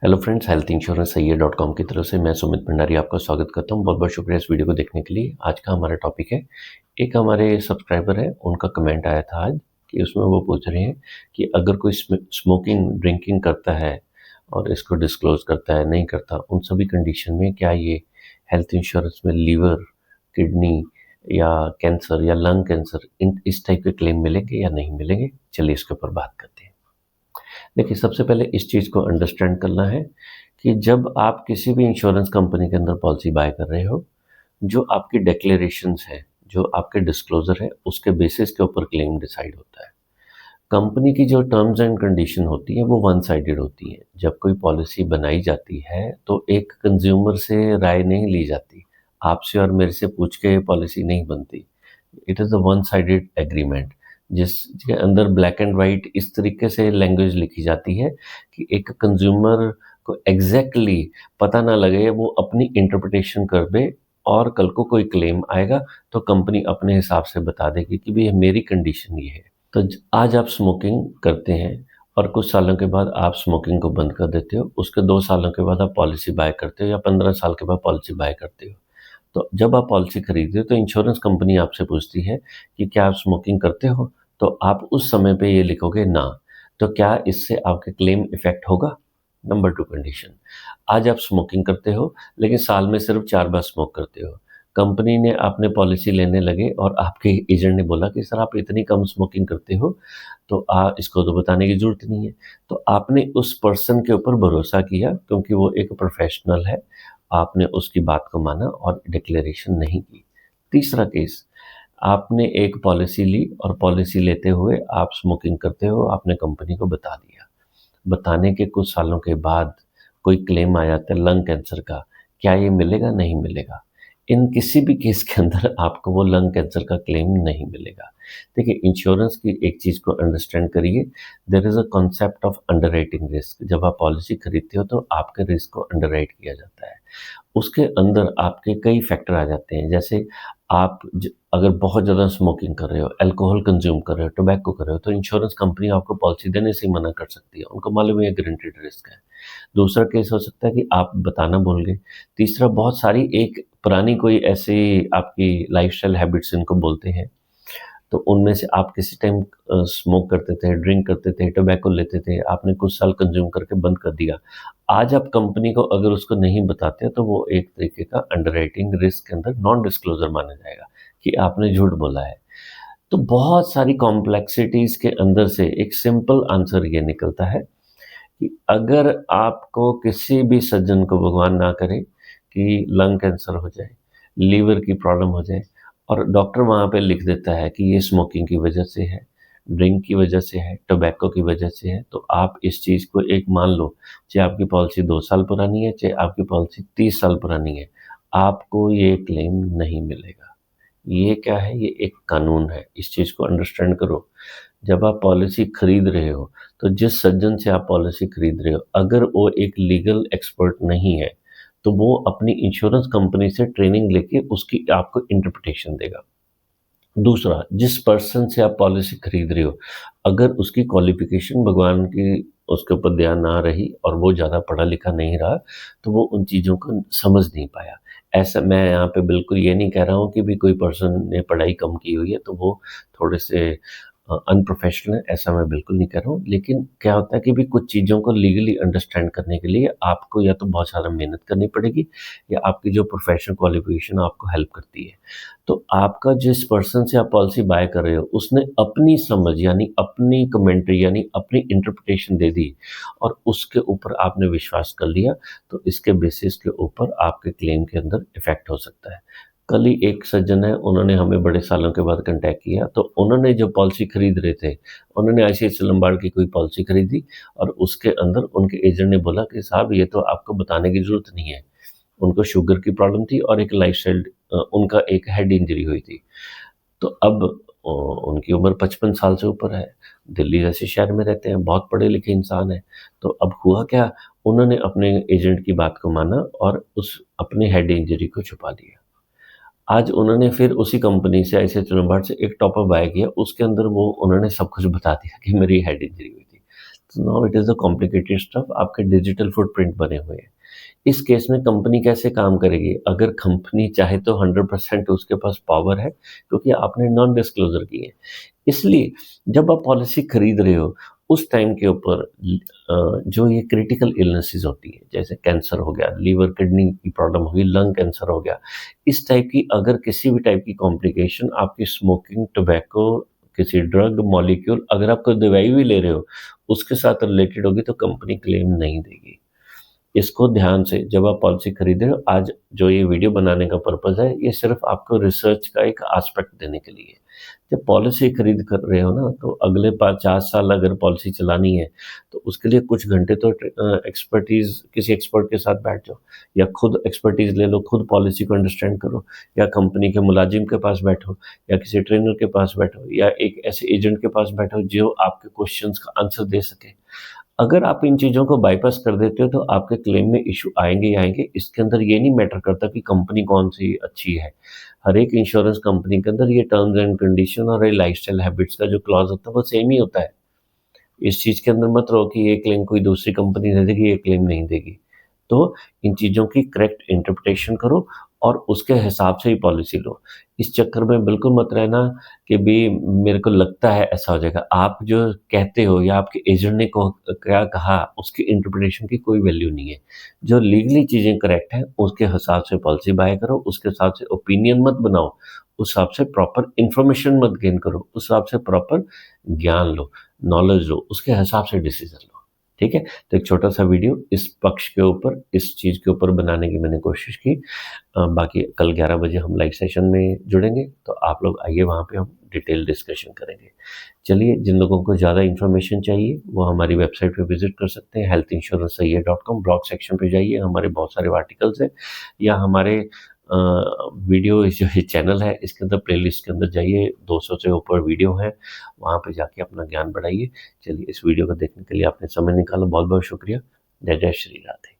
Hello friends, health insurance सही है .com की तरफ से मैं सुमित भंडारी आपका स्वागत करता हूं। बहुत बहुत शुक्रिया इस वीडियो को देखने के लिए। आज का हमारा टॉपिक है, एक हमारे सब्सक्राइबर है, उनका कमेंट आया था आज कि उसमें वो पूछ रहे हैं कि अगर कोई स्मोकिंग ड्रिंकिंग करता है और इसको डिस्क्लोज करता है नहीं करता, उन सभी कंडीशन में क्या ये हेल्थ इंश्योरेंस में लीवर, किडनी या कैंसर या लंग कैंसर इस टाइप के क्लेम मिलेंगे या नहीं मिलेंगे। चलिए इसके ऊपर बात करते हैं। देखिए, सबसे पहले इस चीज़ को अंडरस्टैंड करना है कि जब आप किसी भी इंश्योरेंस कंपनी के अंदर पॉलिसी बाय कर रहे हो, जो आपकी डिक्लेरेशंस हैं, जो आपके डिस्क्लोजर है, उसके बेसिस के ऊपर क्लेम डिसाइड होता है। कंपनी की जो टर्म्स एंड कंडीशन होती है वो वन साइडेड होती है। जब कोई पॉलिसी बनाई जाती है तो एक कंज्यूमर से राय नहीं ली जाती, आपसे और मेरे से पूछ के पॉलिसी नहीं बनती। It is a one sided agreement जिसके अंदर ब्लैक एंड वाइट इस तरीके से लैंग्वेज लिखी जाती है कि एक कंज्यूमर को एग्जैक्टली पता ना लगे, वो अपनी इंटरप्रिटेशन कर दे और कल को कोई क्लेम आएगा तो कंपनी अपने हिसाब से बता देगी कि भाई मेरी कंडीशन ये है। तो आज आप स्मोकिंग करते हैं और कुछ सालों के बाद आप स्मोकिंग को बंद कर देते हो, उसके 2 सालों के बाद आप पॉलिसी बाय करते हो या 15 साल के बाद पॉलिसी बाय करते हो। तो जब आप पॉलिसी खरीदते हो तो इंश्योरेंस कंपनी आपसे पूछती है कि क्या आप स्मोकिंग करते हो? तो आप उस समय पे ये लिखोगे ना। तो क्या इससे आपके क्लेम इफ़ेक्ट होगा? नंबर 2 कंडीशन, आज आप स्मोकिंग करते हो लेकिन साल में सिर्फ 4 बार स्मोक करते हो। कंपनी ने आपने पॉलिसी लेने लगे और आपके एजेंट ने बोला कि सर आप इतनी कम स्मोकिंग करते हो, तो इसको तो बताने की ज़रूरत नहीं है। तो आपने उस पर्सन के ऊपर भरोसा किया क्योंकि वो एक प्रोफ़ेशनल है, आपने उसकी बात को माना और डिक्लेरेशन नहीं की। तीसरा केस, आपने एक पॉलिसी ली और पॉलिसी लेते हुए आप स्मोकिंग करते हो, आपने कंपनी को बता दिया। बताने के कुछ सालों के बाद कोई क्लेम आ जाता है लंग कैंसर का, क्या ये मिलेगा? नहीं मिलेगा। इन किसी भी केस के अंदर आपको वो लंग कैंसर का क्लेम नहीं मिलेगा। देखिए, इंश्योरेंस की एक चीज़ को अंडरस्टैंड करिए, there is a concept of underwriting risk. जब आप पॉलिसी खरीदते हो तो आपके रिस्क को अंडरराइट किया जाता है। उसके अंदर आपके कई फैक्टर आ जाते हैं, जैसे आप अगर बहुत ज़्यादा स्मोकिंग कर रहे हो, अल्कोहल कंज्यूम कर रहे हो, टोबैको कर रहे हो, तो इंश्योरेंस कंपनी आपको पॉलिसी देने से ही मना कर सकती है। उनको मालूम है ये गारंटीड रिस्क है। दूसरा केस हो सकता है कि आप बताना भूल गए। तीसरा, बहुत सारी एक पुरानी कोई ऐसी आपकी लाइफ़स्टाइल हैबिट्स इनको बोलते हैं, तो उनमें से आप किसी टाइम स्मोक करते थे, ड्रिंक करते थे, टोबैको लेते थे, आपने कुछ साल कंज़्यूम करके बंद कर दिया। आज आप कंपनी को अगर उसको नहीं बताते तो वो एक तरीके का अंडरराइटिंग रिस्क के अंदर नॉन डिस्क्लोज़र माना जाएगा कि आपने झूठ बोला है। तो बहुत सारी कॉम्प्लेक्सिटीज़ के अंदर से एक सिंपल आंसर ये निकलता है कि अगर आपको किसी भी सज्जन को भगवान ना करे कि लंग कैंसर हो जाए, लीवर की प्रॉब्लम हो जाए और डॉक्टर वहाँ पे लिख देता है कि ये स्मोकिंग की वजह से है, ड्रिंक की वजह से है, टोबैको की वजह से है, तो आप इस चीज़ को एक मान लो, चाहे आपकी पॉलिसी 2 साल पुरानी है, चाहे आपकी पॉलिसी 30 साल पुरानी है, आपको ये क्लेम नहीं मिलेगा। ये क्या है? ये एक कानून है, इस चीज़ को अंडरस्टैंड करो। जब आप पॉलिसी खरीद रहे हो, तो जिस सज्जन से आप पॉलिसी खरीद रहे हो, अगर वो एक लीगल एक्सपर्ट नहीं है, तो वो अपनी इंश्योरेंस कंपनी से ट्रेनिंग लेके उसकी आपको इंटरप्रिटेशन देगा। दूसरा, जिस पर्सन से आप पॉलिसी खरीद रहे हो, अगर उसकी क्वालिफ़िकेशन भगवान की उसके ऊपर ध्यान ना रही और वो ज़्यादा पढ़ा-लिखा नहीं रहा, तो वो उन चीज़ों को समझ नहीं पाया। ऐसा मैं यहाँ पे बिल्कुल ये नहीं कह रहा हूँ कि भी कोई पर्सन ने पढ़ाई कम की हुई है, तो वो थोड़े से अनप्रोफेशनल है, ऐसा मैं बिल्कुल नहीं कह रहा हूँ। लेकिन क्या होता है कि भी कुछ चीज़ों को लीगली अंडरस्टैंड करने के लिए आपको या तो बहुत ज़्यादा मेहनत करनी पड़ेगी या आपकी जो प्रोफ़ेशनल क्वालिफ़िकेशन आपको हेल्प करती है। तो आपका जिस पर्सन से आप पॉलिसी बाय कर रहे हो, उसने अपनी समझ यानी अपनी कमेंट्री यानी अपनी इंटरप्रिटेशन दे दी और उसके ऊपर आपने विश्वास कर लिया, तो इसके बेसिस के ऊपर आपके क्लेम के अंदर इफ़ेक्ट हो सकता है। कल ही एक सज्जन है, उन्होंने हमें बड़े सालों के बाद कॉन्टैक्ट किया, तो उन्होंने जो पॉलिसी खरीद रहे थे, उन्होंने आईसीआईसीआई लम्बार्ड की कोई पॉलिसी खरीदी और उसके अंदर उनके एजेंट ने बोला कि साहब ये तो आपको बताने की ज़रूरत नहीं है। उनको शुगर की प्रॉब्लम थी और एक लाइफ़स्टाइल उनका एक हेड इंजरी हुई थी। तो अब उनकी उम्र 55 साल से ऊपर है, दिल्ली जैसे शहर में रहते हैं, बहुत पढ़े-लिखे इंसान हैं। तो अब हुआ क्या, उन्होंने अपने एजेंट की बात को माना और उस अपने हेड इंजरी को छुपा लिया। आज उन्होंने फिर उसी कंपनी से आईसीआईसीआई लम्बार्ड से एक टॉप अप बाय किया, उसके अंदर वो उन्होंने सब कुछ बता दिया कि मेरी हेड इंजरी हुई थी। Now it is the complicated stuff, आपके डिजिटल फुटप्रिंट बने हुए हैं। इस केस में कंपनी कैसे काम करेगी? अगर कंपनी चाहे तो 100% उसके पास पावर है, क्योंकि आपने नॉन डिस्क्लोज़र की है। इसलिए जब आप पॉलिसी खरीद रहे हो, उस टाइम के ऊपर जो ये क्रिटिकल इलनेसेस होती है, जैसे कैंसर हो गया, लीवर किडनी की प्रॉब्लम हो गई, लंग कैंसर हो गया, इस टाइप की अगर किसी भी टाइप की कॉम्प्लिकेशन आपकी स्मोकिंग, टोबैको, किसी ड्रग मॉलिक्यूल, अगर आप कोई दवाई भी ले रहे हो, उसके साथ रिलेटेड होगी तो कंपनी क्लेम नहीं देगी। इसको ध्यान से जब आप पॉलिसी खरीद रहे हो, आज जो ये वीडियो बनाने का पर्पज़ है, ये सिर्फ़ आपको रिसर्च का एक एस्पेक्ट देने के लिए है। जब पॉलिसी खरीद कर रहे हो ना, तो अगले 50 साल अगर पॉलिसी चलानी है, तो उसके लिए कुछ घंटे तो एक्सपर्टीज़ किसी एक्सपर्ट के साथ बैठ जाओ, या खुद एक्सपर्टीज़ ले लो, खुद पॉलिसी को अंडरस्टैंड करो, या कंपनी के मुलाजिम के पास बैठो, या किसी ट्रेनर के पास बैठो, या एक ऐसे एजेंट के पास बैठो जो आपके क्वेश्चंस का आंसर दे सके। अगर आप इन चीज़ों को बाईपास कर देते हो तो आपके क्लेम में इश्यू आएँगे ही आएँगे। इसके अंदर ये नहीं मैटर करता कि कंपनी कौन-सी अच्छी है। हर एक इंश्योरेंस कंपनी के अंदर ये टर्म्स एंड कंडीशन और ये लाइफ़स्टाइल हैबिट्स का जो क्लॉज़ होता है वो सेम ही होता है। इस चीज़ के अंदर मत रहो कि ये क्लेम कोई दूसरी कंपनी दे देगी, ये क्लेम नहीं देगी। तो इन चीज़ों की करेक्ट इंटरप्रिटेशन करो और उसके हिसाब से ही पॉलिसी लो। इस चक्कर में बिल्कुल मत रहना कि भई मेरे को लगता है ऐसा हो जाएगा। आप जो कहते हो या आपके एजेंट ने को क्या कहा, उसकी इंटरप्रिटेशन की कोई वैल्यू नहीं है। जो लीगली चीज़ें करेक्ट हैं, उसके हिसाब से पॉलिसी बाय करो, उसके हिसाब से ओपिनियन मत बनाओ, उस हिसाब से प्रॉपर इन्फॉर्मेशन मत गेन करो, उस हिसाब से प्रॉपर ज्ञान लो, नॉलेज लो, उसके हिसाब से डिसीज़न लो। ठीक है? तो एक छोटा-सा वीडियो इस पक्ष के ऊपर, इस चीज़ के ऊपर बनाने की मैंने कोशिश की। बाकी कल 11 बजे हम लाइव सेशन में जुड़ेंगे, तो आप लोग आइए, वहाँ पे हम डिटेल डिस्कशन करेंगे। चलिए, जिन लोगों को ज़्यादा इन्फॉर्मेशन चाहिए, वो हमारी वेबसाइट पे विज़िट कर सकते हैं healthinsurancesahiye.com, ब्लॉग सेक्शन पे जाइए, हमारे बहुत सारे आर्टिकल्स हैं, या हमारे वीडियो जो ये चैनल है, इसके अंदर प्लेलिस्ट के अंदर जाइए, 200 से ऊपर वीडियो हैं, वहाँ पे जाके अपना ज्ञान बढ़ाइए। चलिए, इस वीडियो को देखने के लिए आपने समय निकाला, बहुत-बहुत शुक्रिया। जय जय श्री राधे।